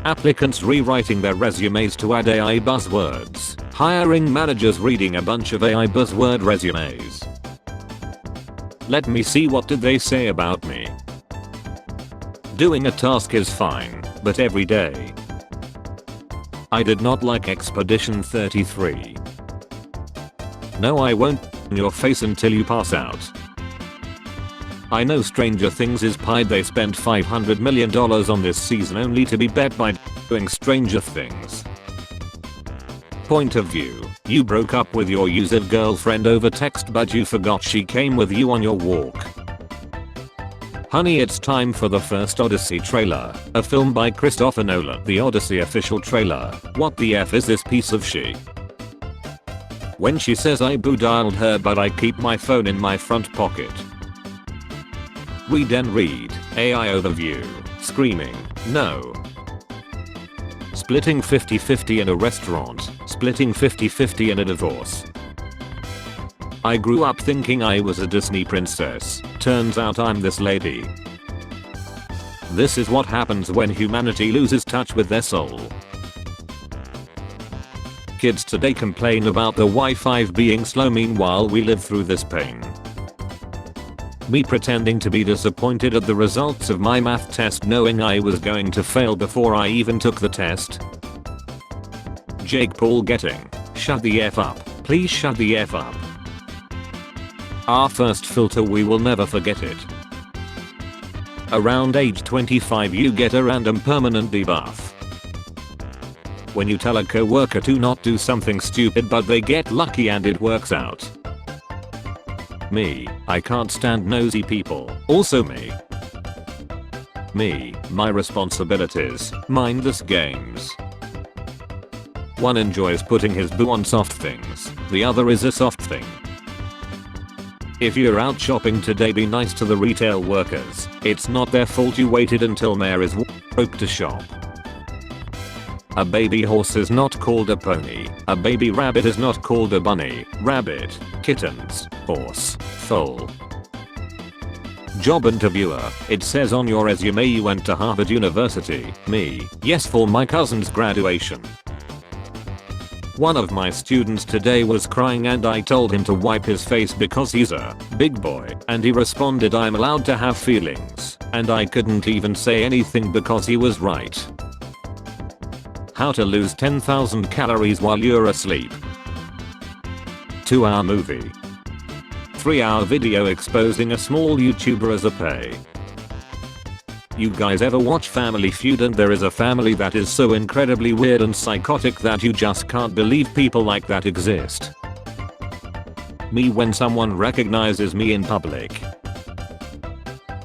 Applicants rewriting their resumes to add AI buzzwords. Hiring managers reading a bunch of AI buzzword resumes. Let me see what did they say about me. Doing a task is fine, but every day. I did not like Expedition 33. No, I won't in your face until you pass out. I know Stranger Things is pied they spent $500 million on this season only to be bet by doing Stranger Things. Point of view, you broke up with your user girlfriend over text but you forgot she came with you on your walk. Honey, it's time for the first Odyssey trailer, a film by Christopher Nolan. The Odyssey official trailer. What the F is this piece of shit? When she says I boo dialed her but I keep my phone in my front pocket. Read and read. AI overview. Screaming. No. Splitting 50-50 in a restaurant. Splitting 50-50 in a divorce. I grew up thinking I was a Disney princess. Turns out I'm this lady. This is what happens when humanity loses touch with their soul. Kids today complain about the Wi-Fi being slow, meanwhile we live through this pain. Me pretending to be disappointed at the results of my math test knowing I was going to fail before I even took the test. Jake Paul getting, shut the F up, please shut the F up. Our first filter, we will never forget it. Around age 25 you get a random permanent debuff. When you tell a coworker to not do something stupid but they get lucky and it works out. Me, I can't stand nosy people. Also me. Me, my responsibilities, mindless games. One enjoys putting his boo on soft things, the other is a soft thing. If you're out shopping today, be nice to the retail workers. It's not their fault you waited until Mayor is broke to shop. A baby horse is not called a pony. A baby rabbit is not called a bunny. Rabbit, kittens, horse, foal. Job interviewer. It says on your resume you went to Harvard University. Me, yes, for my cousin's graduation. One of my students today was crying and I told him to wipe his face because he's a big boy, and he responded, I'm allowed to have feelings, and I couldn't even say anything because he was right. How to lose 10,000 calories while you're asleep. 2-hour movie. 3-hour video exposing a small YouTuber as a pay. You guys ever watch Family Feud and there is a family that is so incredibly weird and psychotic that you just can't believe people like that exist? Me when someone recognizes me in public.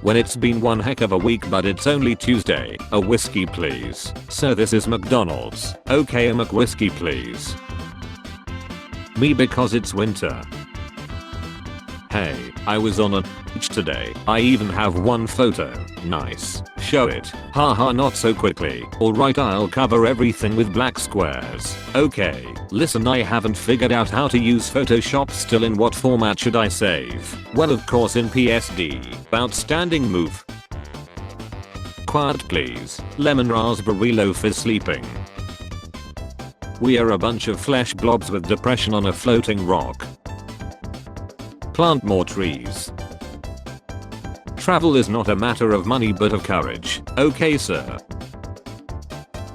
When it's been one heck of a week but it's only Tuesday. A whiskey please. So this is McDonald's. Okay, a McWhiskey please. Me because it's winter. Hey, I was on a beach today. I even have one photo. Nice. Show it. Haha, not so quickly. Alright, I'll cover everything with black squares. Okay, listen, I haven't figured out how to use Photoshop still. In what format should I save? Well, of course in PSD. Outstanding move. Quiet please. Lemon raspberry loaf is sleeping. We are a bunch of flesh blobs with depression on a floating rock. Plant more trees. Travel is not a matter of money but of courage. Okay sir.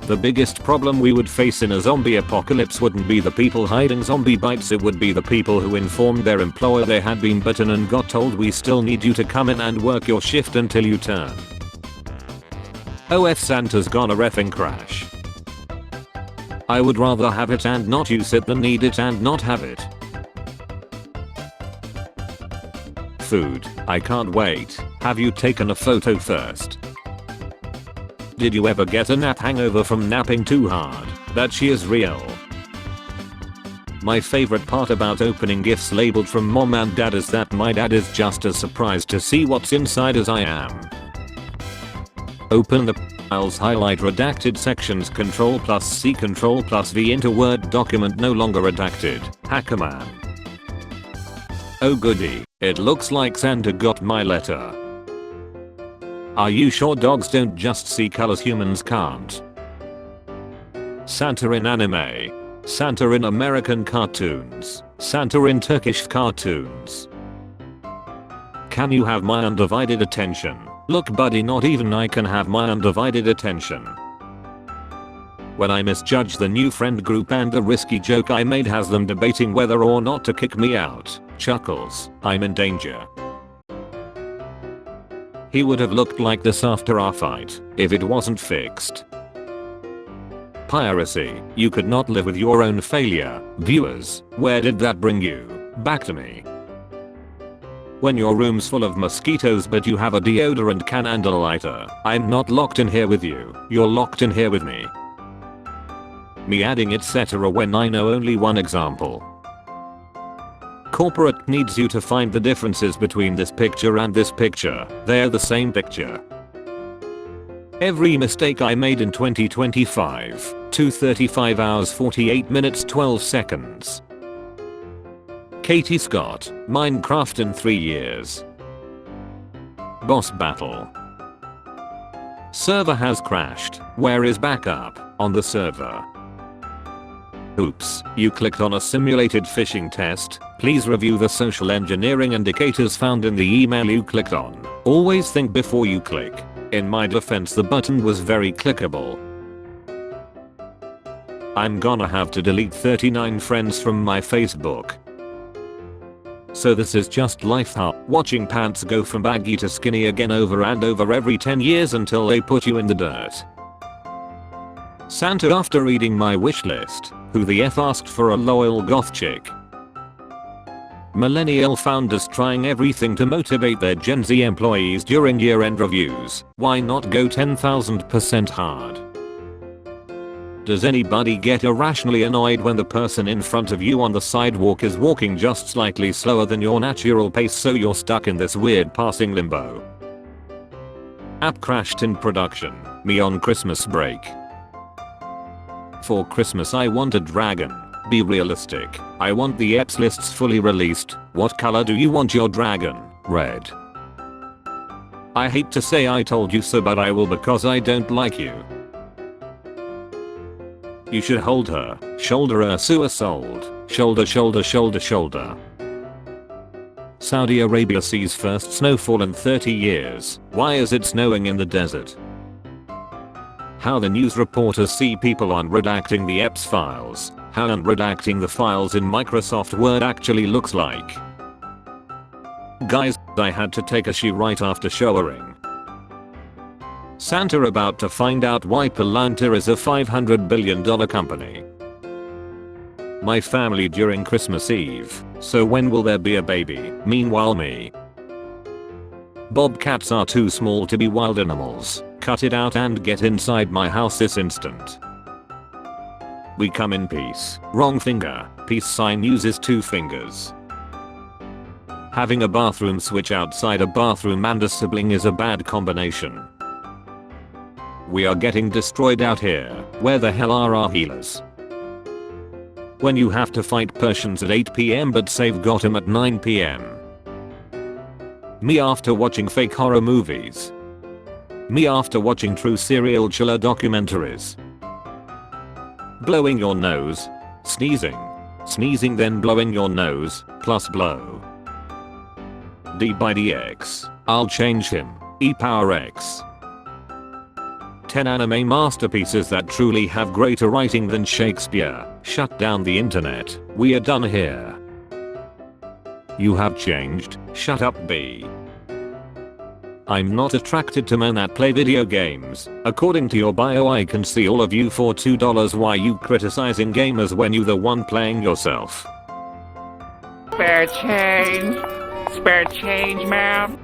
The biggest problem we would face in a zombie apocalypse wouldn't be the people hiding zombie bites, it would be the people who informed their employer they had been bitten and got told we still need you to come in and work your shift until you turn. OF Santa's gonna reffing crash. I would rather have it and not use it than need it and not have it. Food. I can't wait. Have you taken a photo first? Did you ever get a nap hangover from napping too hard? That she is real. My favorite part about opening gifts labeled from mom and dad is that my dad is just as surprised to see what's inside as I am. Open the files, highlight redacted sections, Ctrl+C, Ctrl+V into Word document no longer redacted. Hackerman. Oh goody, it looks like Santa got my letter. Are you sure dogs don't just see colors humans can't? Santa in anime. Santa in American cartoons. Santa in Turkish cartoons. Can you have my undivided attention? Look buddy, not even I can have my undivided attention. When I misjudge the new friend group and the risky joke I made has them debating whether or not to kick me out. Chuckles, I'm in danger. He would have looked like this after our fight, if it wasn't fixed. Piracy, you could not live with your own failure. Viewers, where did that bring you? Back to me. When your room's full of mosquitoes but you have a deodorant can and a lighter, I'm not locked in here with you, you're locked in here with me. Me adding etc. when I know only one example. Corporate needs you to find the differences between this picture and this picture, they're the same picture. Every mistake I made in 2025, 2:35 hours 48 minutes 12 seconds. Katie Scott, Minecraft in 3 years. Boss battle. Server has crashed, where is backup? On the server. Oops, you clicked on a simulated phishing test, please review the social engineering indicators found in the email you clicked on. Always think before you click. In my defense the button was very clickable. I'm gonna have to delete 39 friends from my Facebook. So this is just life, huh? Watching pants go from baggy to skinny again over and over every 10 years until they put you in the dirt. Santa after reading my wish list, who the F asked for a loyal goth chick? Millennial founders trying everything to motivate their Gen Z employees during year-end reviews. Why not go 10,000% hard? Does anybody get irrationally annoyed when the person in front of you on the sidewalk is walking just slightly slower than your natural pace so you're stuck in this weird passing limbo? App crashed in production. Me on Christmas break. For Christmas I want a dragon. Be realistic. I want the apps lists fully released. What color do you want your dragon? Red. I hate to say I told you so but I will because I don't like you. You should hold her. Shoulder her sold. Shoulder shoulder shoulder shoulder. Saudi Arabia sees first snowfall in 30 years. Why is it snowing in the desert? How the news reporters see people on redacting the EPS files. How unredacting the files in Microsoft Word actually looks like. Guys, I had to take a shit right after showering. Santa about to find out why Palantir is a $500 billion company. My family during Christmas Eve, so when will there be a baby? Meanwhile me. Bobcats are too small to be wild animals. Cut it out and get inside my house this instant. We come in peace. Wrong finger. Peace sign uses 2 fingers. Having a bathroom switch outside a bathroom and a sibling is a bad combination. We are getting destroyed out here. Where the hell are our healers? When you have to fight Persians at 8 PM but save Gotham at 9 PM. Me after watching fake horror movies. Me after watching true serial killer documentaries. Blowing your nose. Sneezing. Sneezing then blowing your nose, plus blow. D by dx. I'll change him. E power x. 10 anime masterpieces that truly have greater writing than Shakespeare. Shut down the internet. We are done here. You have changed. Shut up B. I'm not attracted to men that play video games. According to your bio I can see all of you for $2. Why you criticizing gamers when you the one playing yourself? Spare change, ma'am.